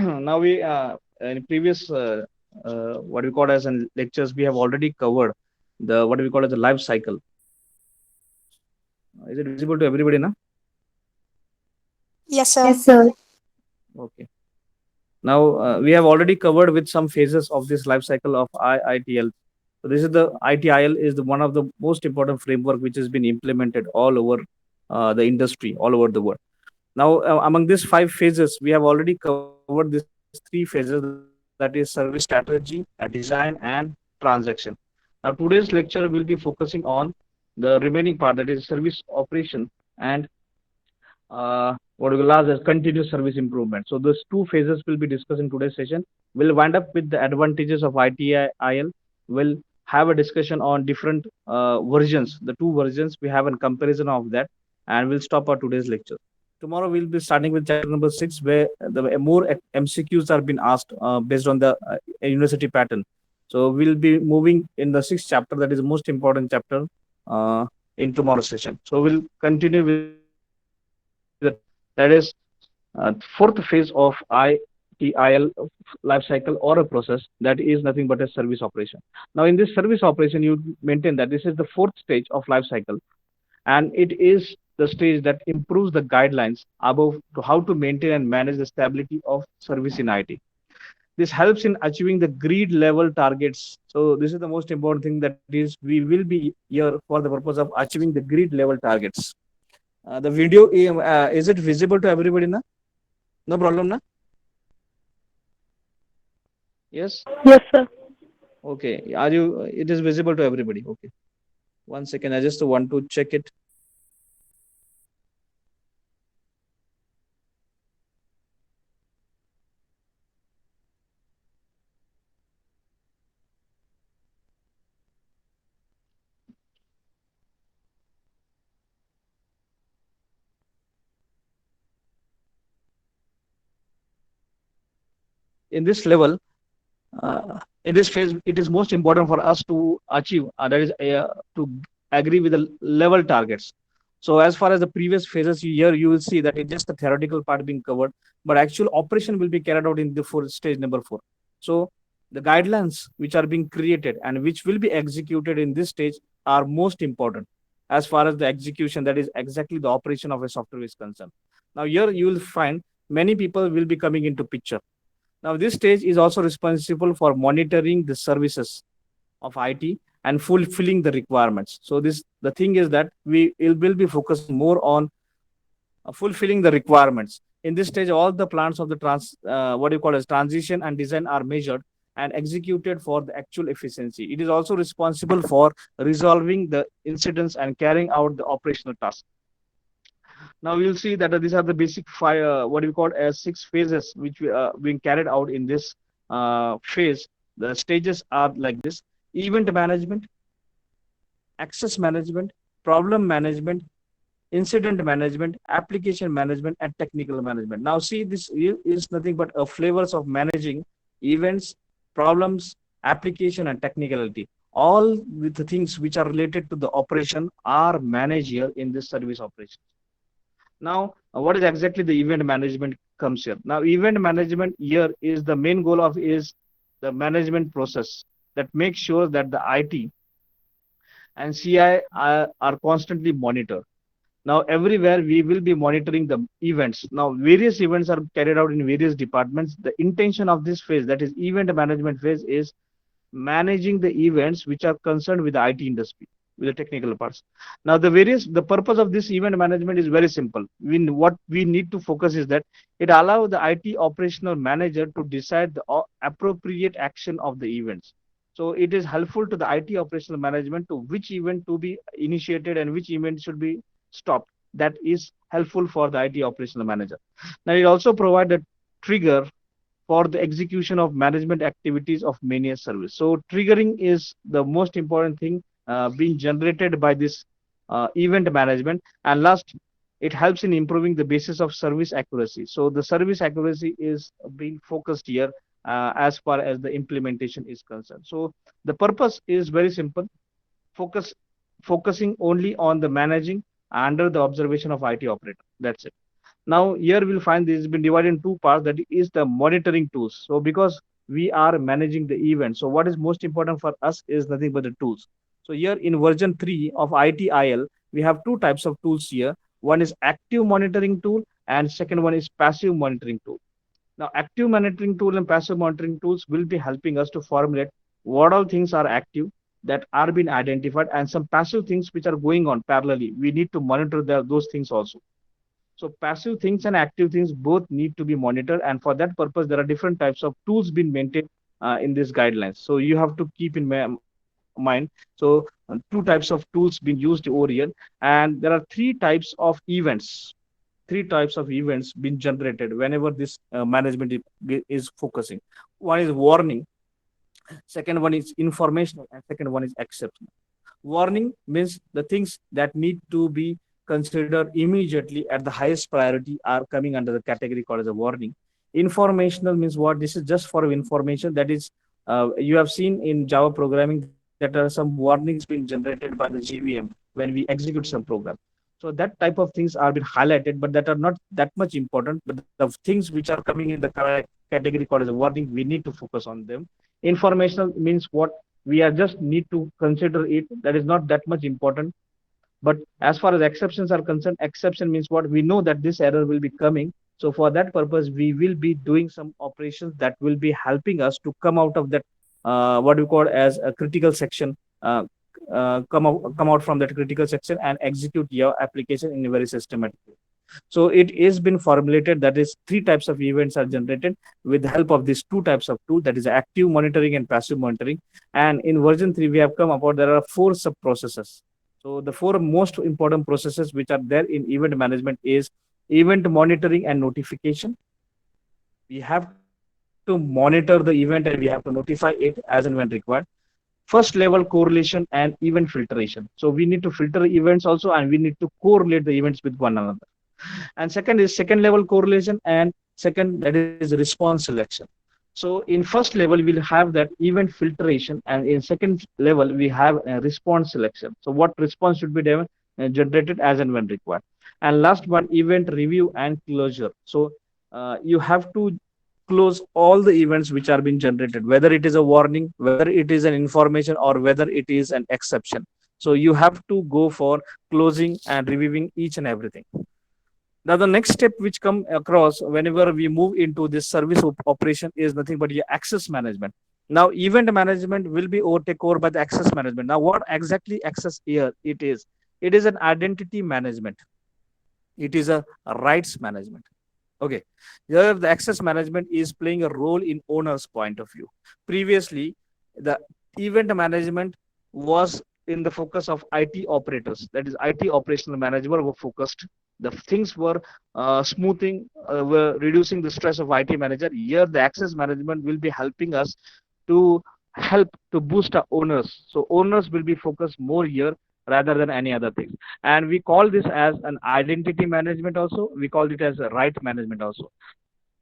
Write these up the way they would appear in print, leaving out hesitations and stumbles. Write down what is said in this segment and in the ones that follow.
now we in previous what we call as in lectures, we have already covered the what we call as the life cycle. Is it visible to everybody now? Yes, sir. Yes, sir. Okay. Now we have already covered with some phases of this life cycle of IITL. So this is the ITIL is the one of the most important framework which has been implemented all over the industry all over the world. Now among these five phases, we have already covered these three phases, that is service strategy, design, and transaction. Now today's lecture will be focusing on the remaining part, that is service operation and what we call as continuous service improvement. So those two phases will be discussed in today's session. We'll wind up with the advantages of ITIL. We'll have a discussion on different versions, the two versions. We have a comparison of that, and we'll stop our today's lecture. Tomorrow we'll be starting with chapter number 6, where the more MCQs are being asked based on the university pattern. So we'll be moving in the sixth chapter, that is the most important chapter, in tomorrow's session. So we'll continue with the that is fourth phase of ITIL life cycle or a process, that is nothing but a service operation. Now in this service operation, you maintain that this is the fourth stage of life cycle, and it is the stage that improves the guidelines above to how to maintain and manage the stability of service in IT. This helps in achieving the grid level targets. So this is the most important thing, that is we will be here for the purpose of achieving the grid level targets. The video is it visible to everybody now? No problem na? Yes. Yes, sir. Okay. Are you? It is visible to everybody. Okay. One second. I just want to check it. In this level, in this phase, it is most important for us to achieve, that is to agree with the level targets. So as far as the previous phases, here you will see that it's just the theoretical part being covered, but actual operation will be carried out in the stage number 4. So the guidelines which are being created and which will be executed in this stage are most important as far as the execution, that is exactly the operation of a software is concerned. Now here you will find many people will be coming into picture. Now, this stage is also responsible for monitoring the services of IT and fulfilling the requirements. So, this the thing is that we will be focusing more on fulfilling the requirements. In this stage, all the plans of the what you call as transition and design are measured and executed for the actual efficiency. It is also responsible for resolving the incidents and carrying out the operational tasks. Now you'll see that these are the basic five, what we call as 6 phases, which we being carried out in this phase. The stages are like this: event management, access management, problem management, incident management, application management, and technical management. Now see, this is nothing but a flavors of managing events, problems, application, and technicality. All with the things which are related to the operation are managed here in this service operation. Now, what is exactly the event management comes here? Now, event management here is the main goal of is the management process that makes sure that the IT and CI are constantly monitored. Now, everywhere we will be monitoring the events. Now, various events are carried out in various departments. The intention of this phase, that is event management phase, is managing the events which are concerned with the IT industry, with the technical parts. Now, the purpose of this event management is very simple. What we need to focus is that it allows the IT operational manager to decide the appropriate action of the events. So it is helpful to the IT operational management to which event to be initiated and which event should be stopped. That is helpful for the IT operational manager. Now, it also provides a trigger for the execution of management activities of many service. So triggering is the most important thing being generated by this event management. And last, it helps in improving the basis of service accuracy. So the service accuracy is being focused here as far as the implementation is concerned. So the purpose is very simple: focus focusing only on the managing under the observation of IT operator. That's it. Now here we'll find this has been divided in two parts. That is the monitoring tools. So because we are managing the event, so what is most important for us is nothing but the tools. So here in version 3 of ITIL, we have two types of tools here. One is active monitoring tool and second one is passive monitoring tool. Now, active monitoring tool and passive monitoring tools will be helping us to formulate what all things are active that are being identified and some passive things which are going on parallelly. We need to monitor those things also. So passive things and active things both need to be monitored, and for that purpose, there are different types of tools being maintained in these guidelines. So you have to keep in mind. So two types of tools being used over here, and there are three types of events. Three types of events being generated whenever this management is focusing. One is warning, second one is informational, and second one is exceptional. Warning means the things that need to be considered immediately at the highest priority are coming under the category called as a warning. Informational means what? This is just for information. That is, you have seen in Java programming that are some warnings being generated by the JVM when we execute some program. So that type of things are being highlighted, but that are not that much important. But the things which are coming in the category called as a warning, we need to focus on them. Informational means what? We are just need to consider it. That is not that much important. But as far as exceptions are concerned, exception means what? We know that this error will be coming. So for that purpose, we will be doing some operations that will be helping us to come out of that what we call as a critical section. Come out from that critical section and execute your application in a very systematic way. So it is been formulated that is three types of events are generated with the help of these two types of tool, that is active monitoring and passive monitoring. And in version 3 we have come about there are four sub processes. So the four most important processes which are there in event management is event monitoring and notification. We have to monitor the event and we have to notify it as and when required. First level correlation and event filtration. So we need to filter events also and we need to correlate the events with one another. And second is second level correlation, and second that is response selection. So in first level we'll have that event filtration, and in second level we have a response selection. So what response should be generated as and when required. And last one, event review and closure. So you have to close all the events which are being generated, whether it is a warning, whether it is an information, or whether it is an exception. So you have to go for closing and reviewing each and everything. Now, the next step which come across whenever we move into this service operation is nothing but your access management. Now, event management will be overtaken over by the access management. Now, what exactly access here it is? It is an identity management. It is a rights management. Okay, here the access management is playing a role in owner's point of view. Previously, the event management was in the focus of IT operators, that is IT operational manager were focused. The things were smoothing, were reducing the stress of IT manager. Here the access management will be helping us to help to boost our owners. So owners will be focused more here rather than any other thing. And we call this as an identity management also. We call it as a right management also.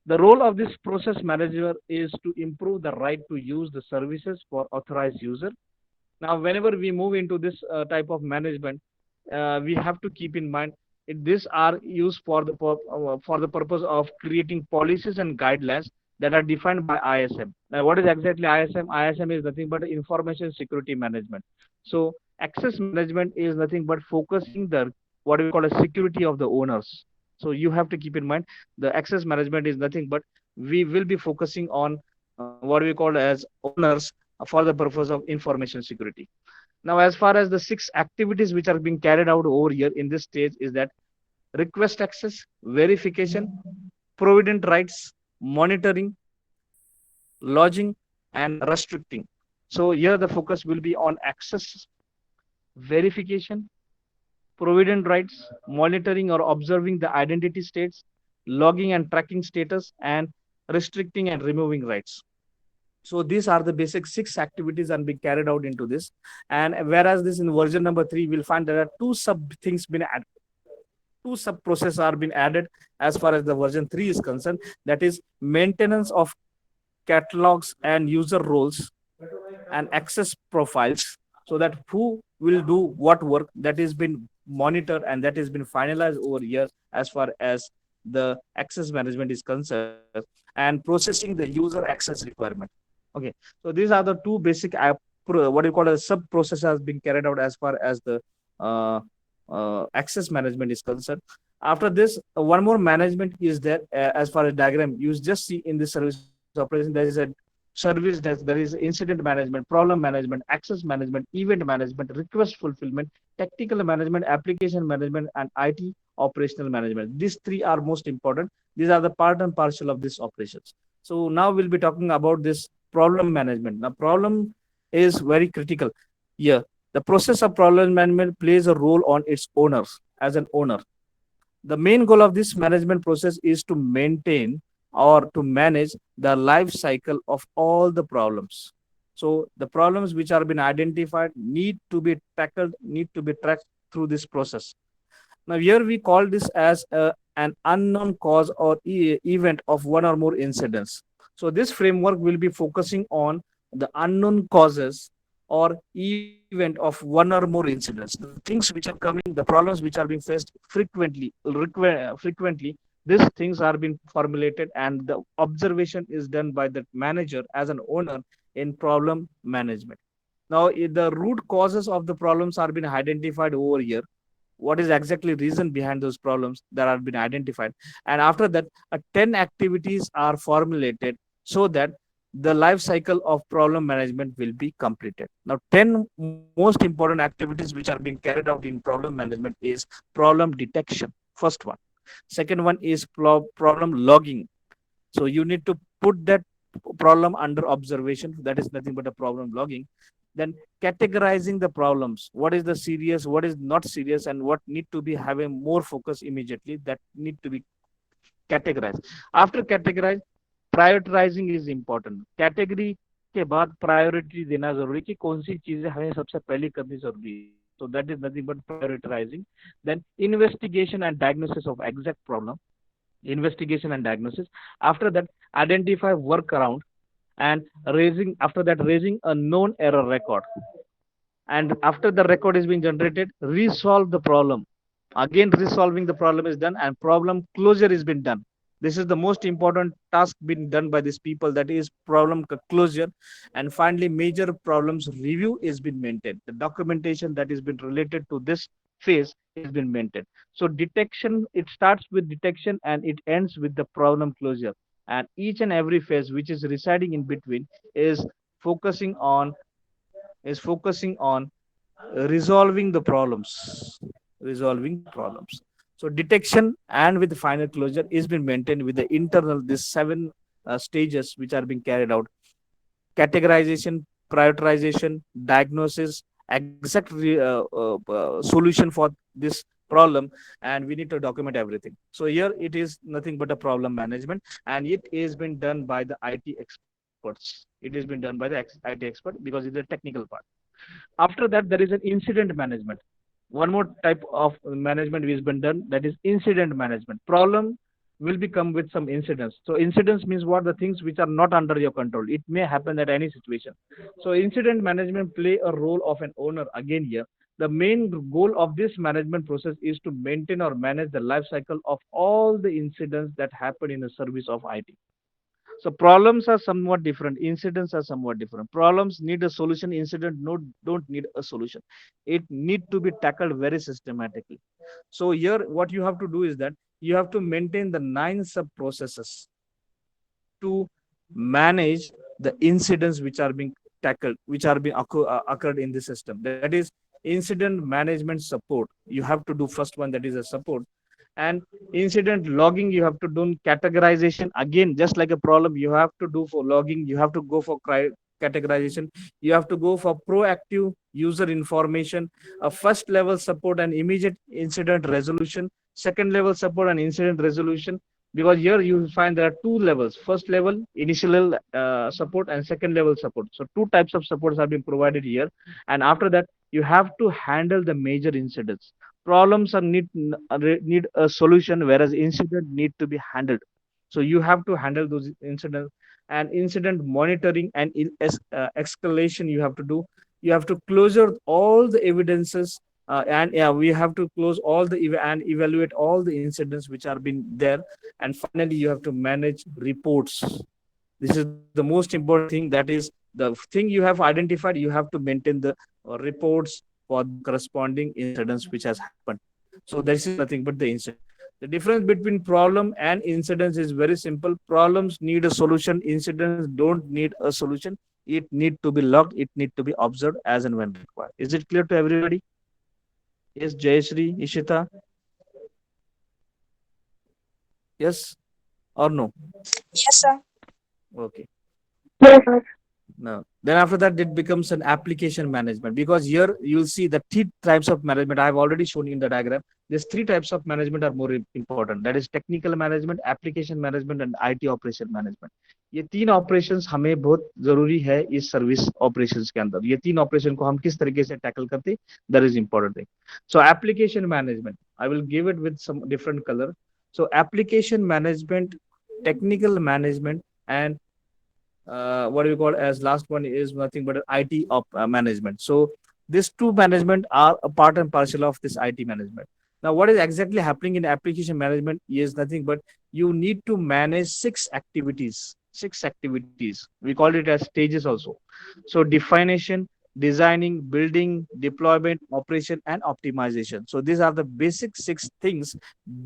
The role of this process manager is to improve the right to use the services for authorized user. Now, whenever we move into this type of management, we have to keep in mind these are used for the purpose of creating policies and guidelines that are defined by ISM. Now, what is exactly ISM? ISM is nothing but information security management. So, access management is nothing but focusing the what we call a security of the owners. So, you have to keep in mind the access management is nothing but we will be focusing on what we call as owners for the purpose of information security. Now, as far as the six activities which are being carried out over here in this stage is that request access, verification, provident rights, monitoring, lodging, and restricting. So here the focus will be on access, verification, provident rights, monitoring or observing the identity states, logging and tracking status, and restricting and removing rights. So these are the basic six activities and being carried out into this. And whereas this in version number 3, we'll find there are two sub things been added. Two sub processes are being added as far as the version 3 is concerned. That is maintenance of catalogs and user roles and access profiles, so that who will do what work that has been monitored and that has been finalized over here as far as the access management is concerned, and processing the user access requirement. Okay, so these are the two basic what you call a sub processes being carried out as far as the uh, access management is concerned. After this, one more management is there as far as diagram. You just see in this service operation there is a service desk, there is incident management, problem management, access management, event management, request fulfillment, technical management, application management, and IT operational management. These three are most important. These are the part and parcel of these operations. So now we'll be talking about this problem management. Now, problem is very critical. Yeah, the process of problem management plays a role on its owners as an owner. The main goal of this management process is to maintain or to manage the life cycle of all the problems. So the problems which are been identified need to be tackled, need to be tracked through this process. Now here we call this as an unknown cause or event of one or more incidents. So this framework will be focusing on the unknown causes or event of one or more incidents. The things which are coming, the problems which are being faced frequently, these things are being formulated and the observation is done by the manager as an owner in problem management. Now, the root causes of the problems are being identified over here. What is exactly reason behind those problems that have been identified, and after that 10 activities are formulated so that the life cycle of problem management will be completed. Now 10 most important activities which are being carried out in problem management is problem detection, first one. Second one is problem logging. So you need to put that problem under observation. That is nothing but a problem logging. Then categorizing the problems. What is the serious, what is not serious, and what need to be having more focus immediately. That need to be categorized. After categorize, prioritising is important. Category के बाद priority देना जरूरी कि कौन सी चीजें हमें सबसे पहले करनी जरूरी है. So that is nothing but prioritizing. Then investigation and diagnosis of exact problem. Investigation and diagnosis. After that, identify workaround and raising. After that, raising a known error record. And after the record is being generated, resolve the problem. Again, resolving the problem is done and problem closure is been done. This is the most important task being done by these people, that is problem closure. And finally, major problems review is been maintained. The documentation that is been related to this phase is been maintained. So detection, it starts with detection and it ends with the problem closure. And each and every phase which is residing in between is focusing on resolving the problems. Resolving the problems. So detection and with the final closure is been maintained with the internal this seven stages which are being carried out: categorization, prioritization, diagnosis, exact solution for this problem, and we need to document everything. So here it is nothing but a problem management, and it is been done by the IT experts. It is been done by the IT expert because it's a technical part. After that, there is an incident management. One more type of management has been done, that is incident management. Problem will become with some incidents. So incidents means what? The things which are not under your control. It may happen at any situation. So incident management play a role of an owner again here. The main goal of this management process is to maintain or manage the life cycle of all the incidents that happen in the service of IT. So problems are somewhat different. Incidents are somewhat different. Problems need a solution. Incident don't need a solution. It need to be tackled very systematically. So here, what you have to do is that you have to maintain the 9 sub processes to manage the incidents which are being tackled, which are being occurred in the system. That is incident management support. You have to do first one, that is a support. And incident logging, you have to do categorization. Again, just like a problem, you have to do for logging, you have to go for categorization, you have to go for proactive user information, a first level support and immediate incident resolution, second level support and incident resolution. Because here you will find there are two levels: first level initial support and second level support. So two types of supports have been provided here. And after that, you have to handle the major incidents. Problems are need a solution, whereas incident need to be handled. So you have to handle those incidents. And incident monitoring and escalation you have to do. You have to closure all the evidences and yeah, we have to close all the and evaluate all the incidents which are been there, and finally you have to manage reports. This is the most important thing. That is the thing you have identified. You have to maintain the reports for the corresponding incidents which has happened. So this is nothing but the incident. The difference between problem and incidents is very simple. Problems need a solution. Incidents don't need a solution. It need to be logged. It need to be observed as and when required. Is it clear to everybody? Yes, Jayashree, Ishita. Yes or no? Yes, sir. Okay. Yes, sir. No. Then after that, it becomes an application management, because here you'll see the three types of management I have already shown you in the diagram. These three types of management are more important. That is technical management, application management, and IT operation management. ये तीन operations हमें बहुत जरूरी है इस service operations के अंदर. ये तीन ऑपरेशन को हम किस तरीके से टैकल करते, that is important thing. So application management, I will give it with some different colour. So application management, technical management, and what do we call as last one is nothing but IT management. So these two management are a part and parcel of this IT management. Now, what is exactly happening in application management is nothing but you need to manage six activities. Six activities. We call it as stages also. So definition, designing, building, deployment, operation, and optimization. So these are the basic six things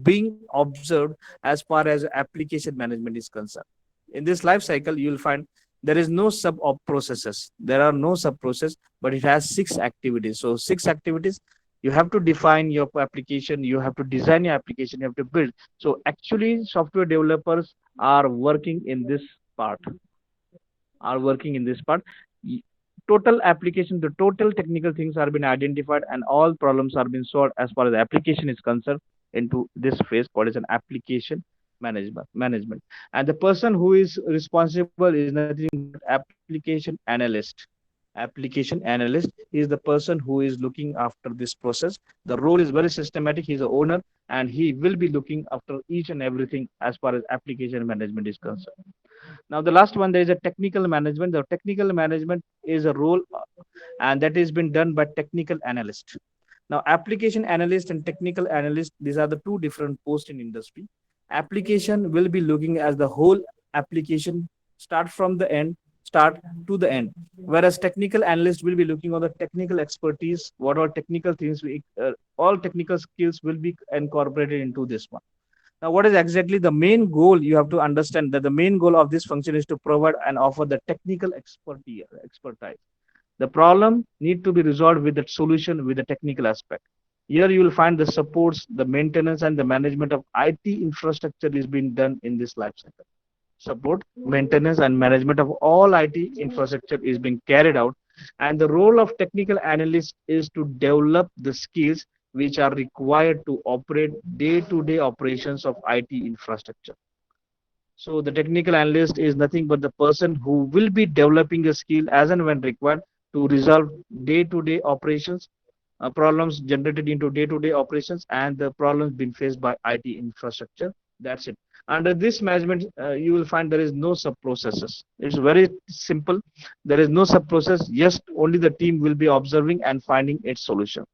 being observed as far as application management is concerned. In this life cycle, you will find there is no sub processes. There are no sub process, but it has six activities. So six activities. You have to define your application. You have to design your application. You have to build. So actually, software developers are working in this part. Are working in this part. Total application, the total technical things are been identified, and all problems are being solved as far as the application is concerned into this phase called as an application management. And the person who is responsible is nothing but application analyst. Application analyst is the person who is looking after this process. The role is very systematic. He's the owner, and he will be looking after each and everything as far as application management is concerned. Now, the last one, there is a technical management. The technical management is a role, and that has been done by technical analyst. Now, application analyst and technical analyst, these are the two different posts in industry. Application will be looking as the whole application, start from the end, start to the end. Whereas technical analyst will be looking on the technical expertise, what all technical things, all technical skills will be incorporated into this one. Now, what is exactly the main goal? You have to understand that the main goal of this function is to provide and offer the technical expertise. The problem need to be resolved with the solution with the technical aspect. Here you will find the supports, the maintenance, and the management of IT infrastructure is being done in this life cycle. Support, maintenance, and management of all IT infrastructure is being carried out. And the role of technical analyst is to develop the skills which are required to operate day-to-day operations of IT infrastructure. So the technical analyst is nothing but the person who will be developing a skill as and when required to resolve day-to-day operations, problems generated into day-to-day operations, and the problems being faced by IT infrastructure. That's it. Under this management, you will find there is no sub processes. It's very simple. There is no sub process. Yes, only the team will be observing and finding its solution.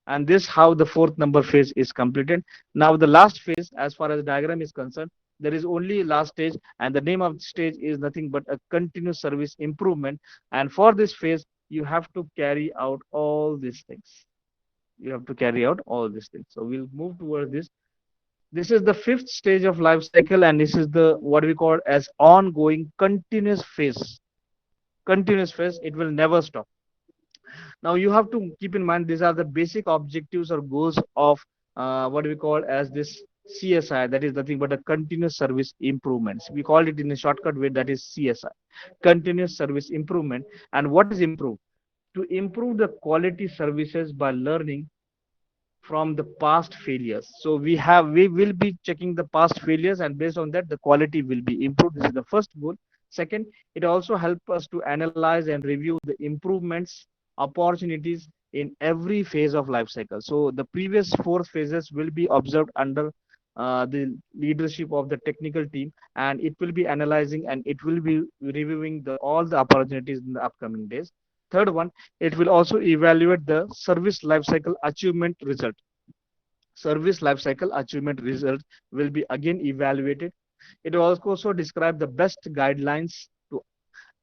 And this how the fourth number phase is completed. Now the last phase, as far as the diagram is concerned, there is only last stage, and the name of the stage is nothing but a continuous service improvement. And for this phase, you have to carry out all these things. You have to carry out all these things. So we'll move towards this. This is the fifth stage of life cycle, and this is the what we call as ongoing continuous phase. Continuous phase, it will never stop. Now you have to keep in mind these are the basic objectives or goals of what we call as this CSI, that is nothing but a continuous service improvements. We call it in a shortcut way, that is CSI, continuous service improvement. And what is improved? To improve the quality services by learning from the past failures. So we will be checking the past failures, and based on that the quality will be improved. This is the first goal. Second, it also helps us to analyze and review the improvements opportunities in every phase of life cycle. So the previous four phases will be observed under the leadership of the technical team, and it will be analyzing and it will be reviewing all the opportunities in the upcoming days. Third one, it will also evaluate the service lifecycle achievement result. Service lifecycle achievement result will be again evaluated. It will also describe the best guidelines to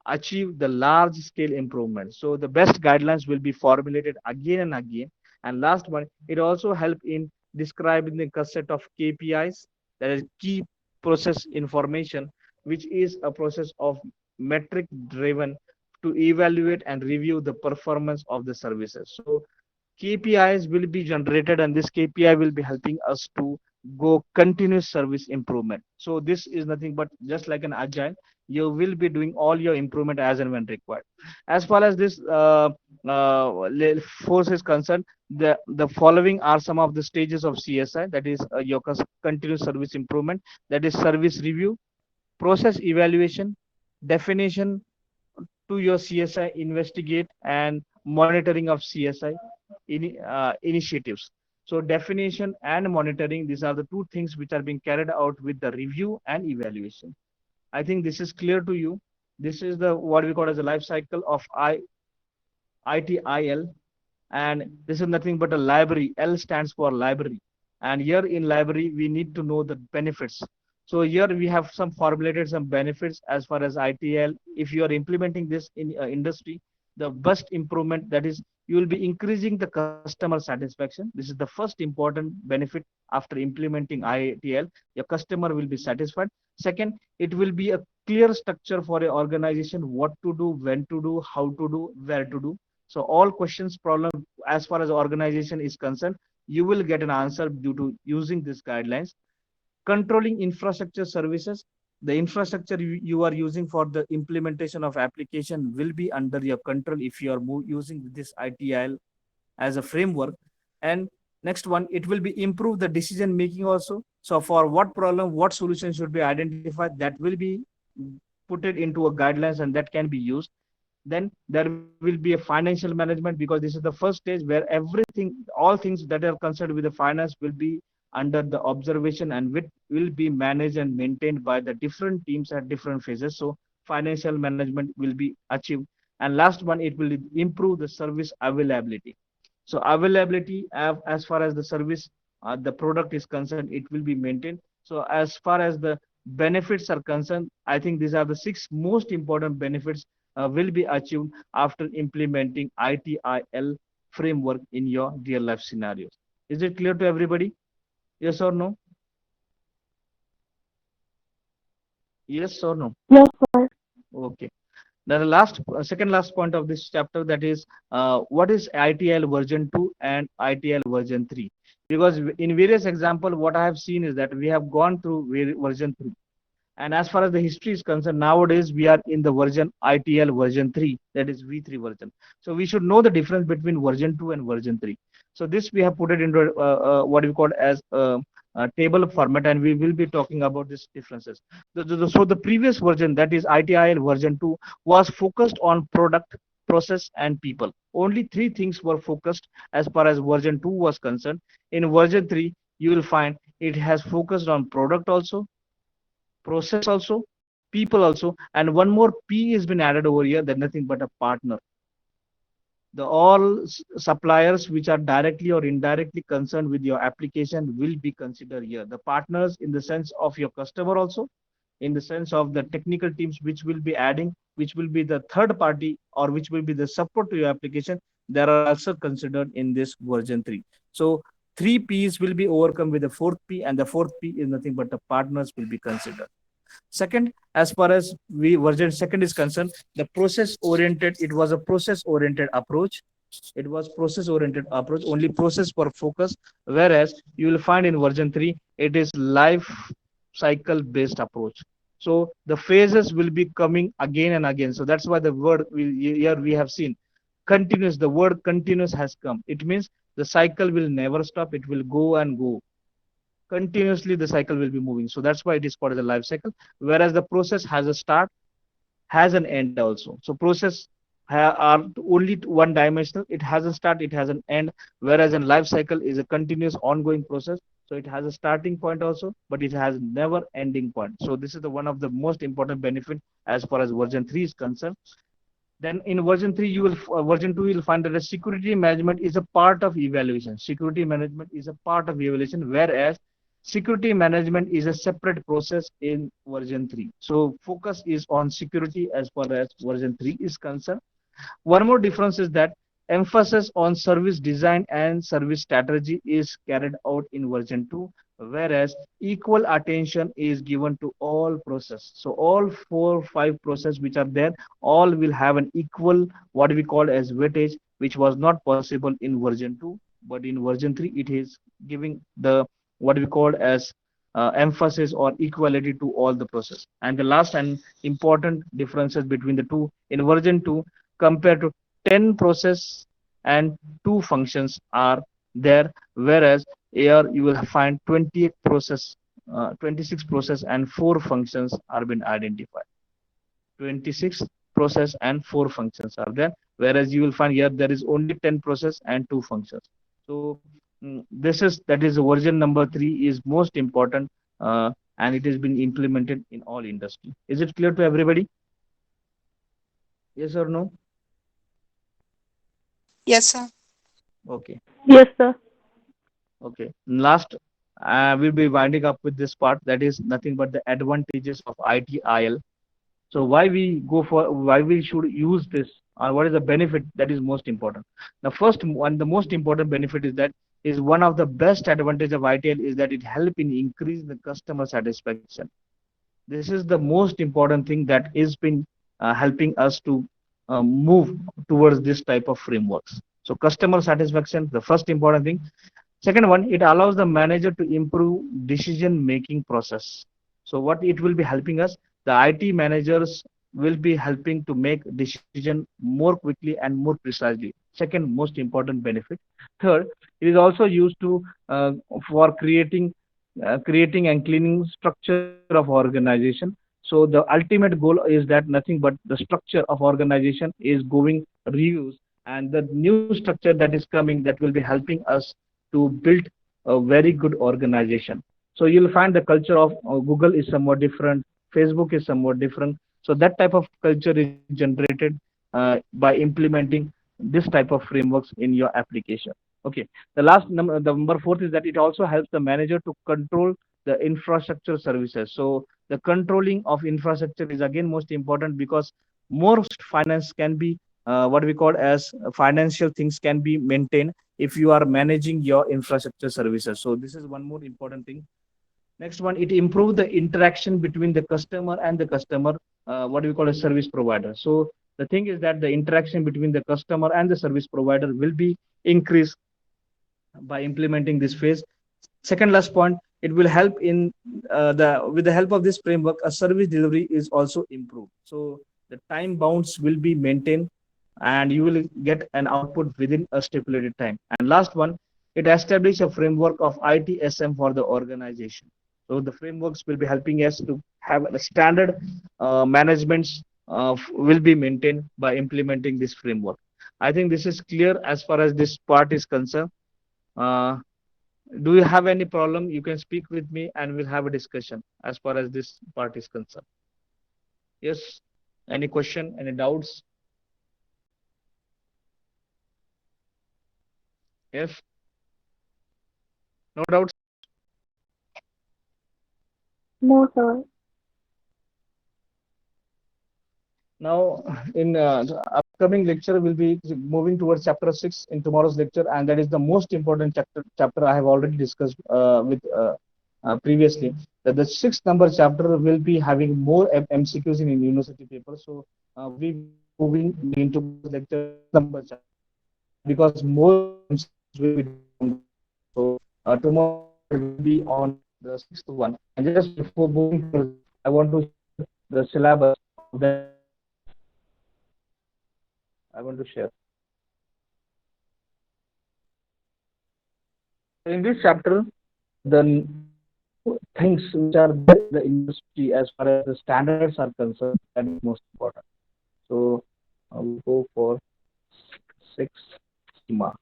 achieve the large scale improvement. So the best guidelines will be formulated again and again. And last one, it also help in describing the set of KPIs, that is key process information, which is a process of metric driven to evaluate and review the performance of the services. So KPIs will be generated, and this KPI will be helping us to go continuous service improvement. So this is nothing but just like an agile. You will be doing all your improvement as and when required. As far as this force is concerned, the following are some of the stages of CSI. That is your continuous service improvement. That is service review, process evaluation, definition to your CSI, investigate and monitoring of CSI initiatives. So definition and monitoring, these are the two things which are being carried out with the review and evaluation. I think this is clear to you. This is the what we call as a life cycle of ITIL, and this is nothing but a library. L stands for library, and here in library we need to know the benefits. So here we have some formulated some benefits as far as ITL. If you are implementing this in industry, the best improvement, that is you will be increasing the customer satisfaction. This is the first important benefit after implementing ITL. Your customer will be satisfied. Second, it will be a clear structure for a organization, what to do, when to do, how to do, where to do. So all questions, problem as far as organization is concerned, you will get an answer due to using these guidelines. Controlling infrastructure services, the infrastructure you are using for the implementation of application will be under your control if you are using this ITIL as a framework. And next one, it will be improve the decision making also. So for what problem, what solution should be identified, that will be put it into a guidelines and that can be used. Then there will be a financial management, because this is the first stage where everything, all things that are concerned with the finance will be under the observation and which will be managed and maintained by the different teams at different phases. So financial management will be achieved. And last one, it will improve the service availability. So availability, as far as the service, the product is concerned, it will be maintained. So as far as the benefits are concerned, I think these are the six most important benefits will be achieved after implementing ITIL framework in your real life scenarios. Is it clear to everybody? Yes or no? Yes or no? Yes, sir. Okay. Now the last, second last point of this chapter, that is what is ITL version 2 and ITL version 3? Because in various example, what I have seen is that we have gone through version 3. And as far as the history is concerned, nowadays we are in the version ITL version 3, that is V3 version. So we should know the difference between version 2 and version 3. So this we have put it into what we call as a table format, and we will be talking about these differences. So the previous version, that is ITIL version 2, was focused on product, process, and people. Only three things were focused as far as version 2 was concerned. In version 3, you will find it has focused on product also, process also, people also, and one more P has been added over here, that nothing but a partner. The all suppliers which are directly or indirectly concerned with your application will be considered here. The partners in the sense of your customer also, in the sense of the technical teams which will be adding, which will be the third party or which will be the support to your application, they are also considered in this version 3. So three P's will be overcome with the fourth P, and the fourth P is nothing but the partners will be considered. Second, as far as we version second is concerned, the process oriented, it was a process oriented approach. It was process oriented approach, only process for focus. Whereas you will find in version 3, it is life cycle based approach. So the phases will be coming again and again. So that's why the word here we have seen continuous. The word continuous has come. It means the cycle will never stop. It will go and go continuously, the cycle will be moving. So that's why it is called as a life cycle. Whereas the process has a start, has an end also. So process are only one dimensional. It has a start, it has an end. Whereas in life cycle is a continuous ongoing process. So it has a starting point also, but it has never ending point. So this is the one of the most important benefit as far as version 3 is concerned. Then in version 3, version 2, you'll find that the security management is a part of evaluation. Security management is a part of evaluation, whereas security management is a separate process in version 3. So focus is on security as far as version 3 is concerned. One more difference is that emphasis on service design and service strategy is carried out in version 2, whereas equal attention is given to all process. So all four, five process which are there, all will have an equal what we call as weightage, which was not possible in version 2, but in version 3 it is giving the what we call as emphasis or equality to all the process. And the last and important differences between the two in version 2 compared to 10 process and 2 functions are there, whereas here you will find 28 process, 26 process and 4 functions are been identified. 26 process and 4 functions are there, whereas you will find here there is only 10 process and 2 functions. So this is that is version number 3 is most important, and it has been implemented in all industry. Is it clear to everybody? Yes or no? Yes, sir. Okay. Yes, sir. Okay. Last, we'll be winding up with this part. That is nothing but the advantages of ITIL. So why we should use this, or what is the benefit that is most important? The first one, the most important benefit is that is one of the best advantage of ITL is that it help in increase the customer satisfaction. This is the most important thing that is been helping us to move towards this type of frameworks. So customer satisfaction, the first important thing. Second one, it allows the manager to improve decision making process. So what it will be helping us, the IT managers will be helping to make decision more quickly and more precisely. Second most important benefit. Third, it is also used to for creating and cleaning structure of organization. So the ultimate goal is that nothing but the structure of organization is going reviews, and the new structure that is coming that will be helping us to build a very good organization. So you'll find the culture of Google is somewhat different, Facebook is somewhat different. So that type of culture is generated by implementing this type of frameworks in your application. Okay. The number fourth is that it also helps the manager to control the infrastructure services. So the controlling of infrastructure is again most important because most finance can be what we call as financial things can be maintained if you are managing your infrastructure services. So this is one more important thing. Next one, it improves the interaction between the customer and the customer, what we call a service provider. So the thing is that the interaction between the customer and the service provider will be increased by implementing this phase. Second last point, it will help in the with the help of this framework, a service delivery is also improved. So the time bounds will be maintained, and you will get an output within a stipulated time. And last one, it establishes a framework of ITSM for the organization. So the frameworks will be helping us to have a standard managements will be maintained by implementing this framework. I think this is clear as far as this part is concerned. Uh, do you have any problem? You can speak with me and we'll have a discussion as far as this part is concerned. Yes. Any question? Any doubts? Yes. No doubts. No, sir. Now, in the upcoming lecture, we'll be moving towards chapter 6 in tomorrow's lecture, and that is the most important chapter I have already discussed with previously. That the sixth number chapter will be having more MCQs in university papers. So we will be moving into lecture number chapter because more MCQs will be done. So tomorrow lecture will be on the sixth one. And just before moving to, I want to share the syllabus of that chapter. I want to share. So in this chapter, the new things which are there in the industry as far as the standards are concerned, that is most important. So we'll go for six sigma.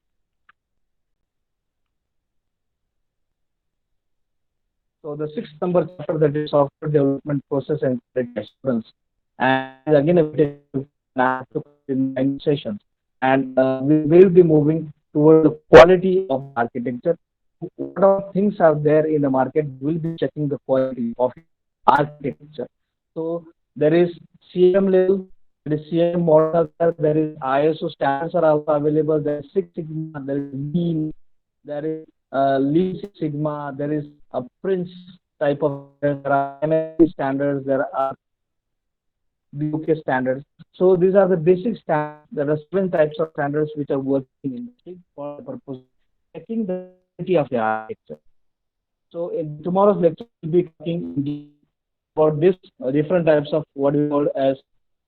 So the sixth number chapter, that is software development process and quality assurance, and it is again a very and I have to cover in my next sessions. And we will be moving towards the quality of the architecture. What all things are there in the market? We will be checking the quality of your architecture. So there is CM level, there is CM modern are there, there is ISO standards are also available, there is Six Sigma, there is Lean, there is Lean Six Sigma, there is a Prince type of standards, there are MSC standards, there are BOK standards. So these are the basic standards. There are seven types of standards which are working in industry for the purpose of checking the quality of the architecture. So in tomorrow's lecture, we'll be talking in detail about this different types of what we call as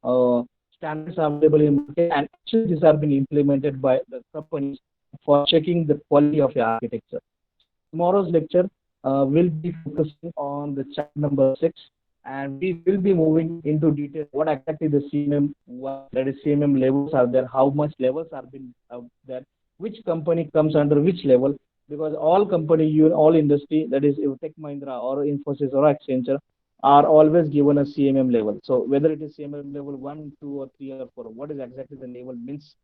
uh, standards available in market, and actually these are being implemented by the companies for checking the quality of the architecture. So in tomorrow's lecture, we'll be focusing on the chapter number 6, and we will be moving into detail what exactly the CMM, what that is CMM levels are there, how much levels are being there, which company comes under which level, because all company, you all industry, that is Tech Mahindra or Infosys or Accenture, are always given a CMM level. So whether it is CMM level 1, 2, or 3, or 4, what is exactly the level means.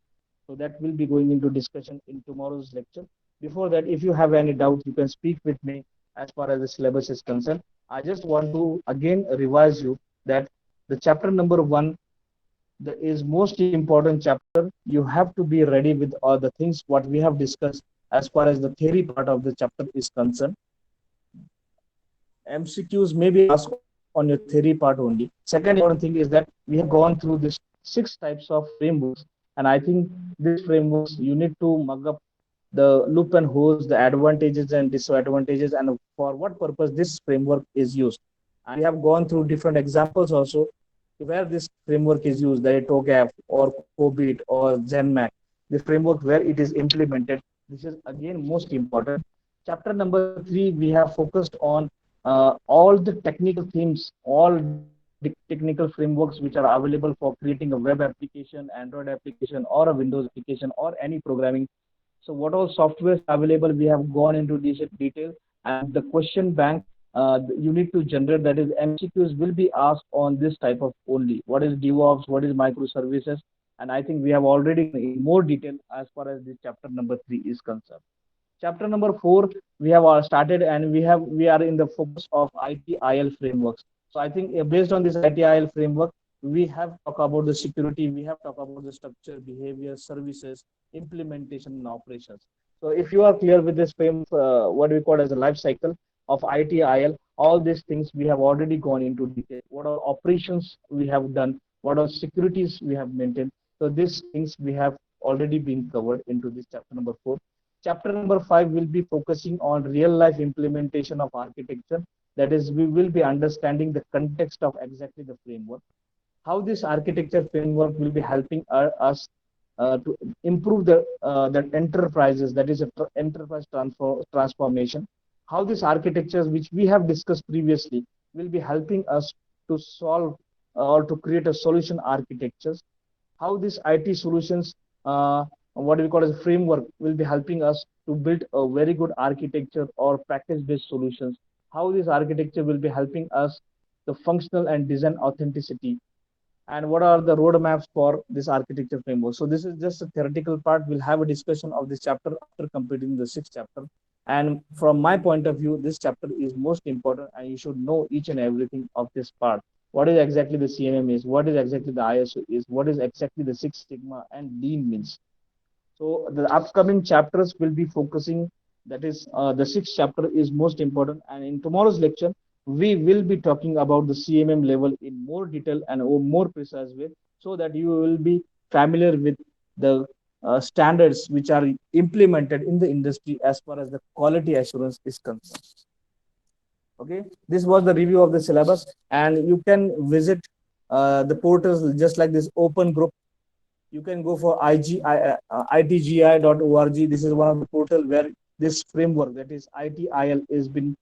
So that will be going into discussion in tomorrow's lecture. Before that, if you have any doubt, you can speak with me as far as the syllabus is concerned. I just want to again revise you that the chapter number 1, the is most important chapter. You have to be ready with all the things what we have discussed as far as the theory part of the chapter is concerned. MCQs may be asked on your theory part only. Second important thing is that we have gone through this 6 types of frameworks, and I think these frameworks you need to mug up the loop and hose, the advantages and disadvantages, and for what purpose this framework is used. And we have gone through different examples also where this framework is used, that TOGAF or COBIT or ZenMax, the framework where it is implemented. This is again most important. Chapter number 3, we have focused on all the technical themes, all technical frameworks which are available for creating a web application, Android application, or a Windows application, or any programming. So what all softwares available, we have gone into this detail, and the question bank you need to generate, that is MCQs will be asked on this type of only. What is DevOps? What is microservices? And I think we have already in more detail as far as this chapter number 3 is concerned. Chapter number 4, we have started, and we are in the focus of ITIL frameworks. So I think based on this ITIL framework, we have talked about the security, we have talked about the structure, behavior, services, implementation, and operations. So if you are clear with this frame, what we call as a life cycle of ITIL, all these things we have already gone into detail. What are operations we have done? What are securities we have maintained? So these things we have already been covered into this chapter number 4. Chapter number 5 will be focusing on real life implementation of architecture. That is, we will be understanding the context of exactly the framework, how this architecture framework will be helping us to improve the enterprises, that is a enterprise transformation, how these architectures which we have discussed previously will be helping us to solve or to create a solution architectures, how these IT solutions, what we call as a framework, will be helping us to build a very good architecture or package-based solutions. How this architecture will be helping us the functional and design authenticity, and what are the roadmaps for this architecture framework. So this is just a theoretical part. We'll have a discussion of this chapter after completing the 6th chapter. And from my point of view, this chapter is most important, and you should know each and everything of this part. What is exactly the CMM is, what is exactly the ISO is, what is exactly the Six Sigma and Lean means. So the upcoming chapters will be focusing, that is the 6th chapter is most important. And in tomorrow's lecture, we will be talking about the CMM level in more detail and more precise way, so that you will be familiar with the standards which are implemented in the industry as far as the quality assurance is concerned. Okay, this was the review of the syllabus, and you can visit the portals just like this open group. You can go for itgi.org. This is one of the portal where this framework, that is ITIL, is been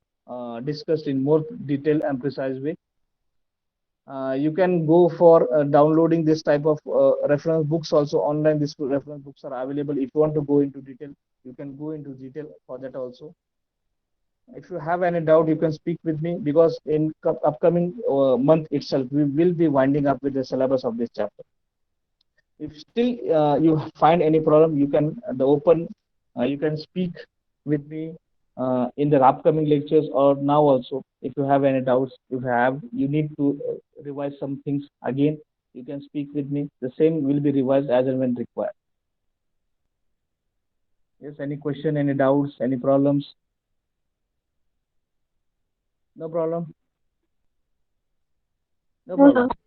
discussed in more detail and precise way. You can go for downloading this type of reference books also online. These reference books are available. If you want to go into detail, you can go into detail for that also. If you have any doubt, you can speak with me, because in upcoming month itself, we will be winding up with the syllabus of this chapter. If still you find any problem, you can the open you can speak with me in the upcoming lectures or now also. If you have any doubts, if you need to revise some things again, you can speak with me. The same will be revised as and when required. Yes, any question, any doubts, any problems? No problem. No No, problem. sir.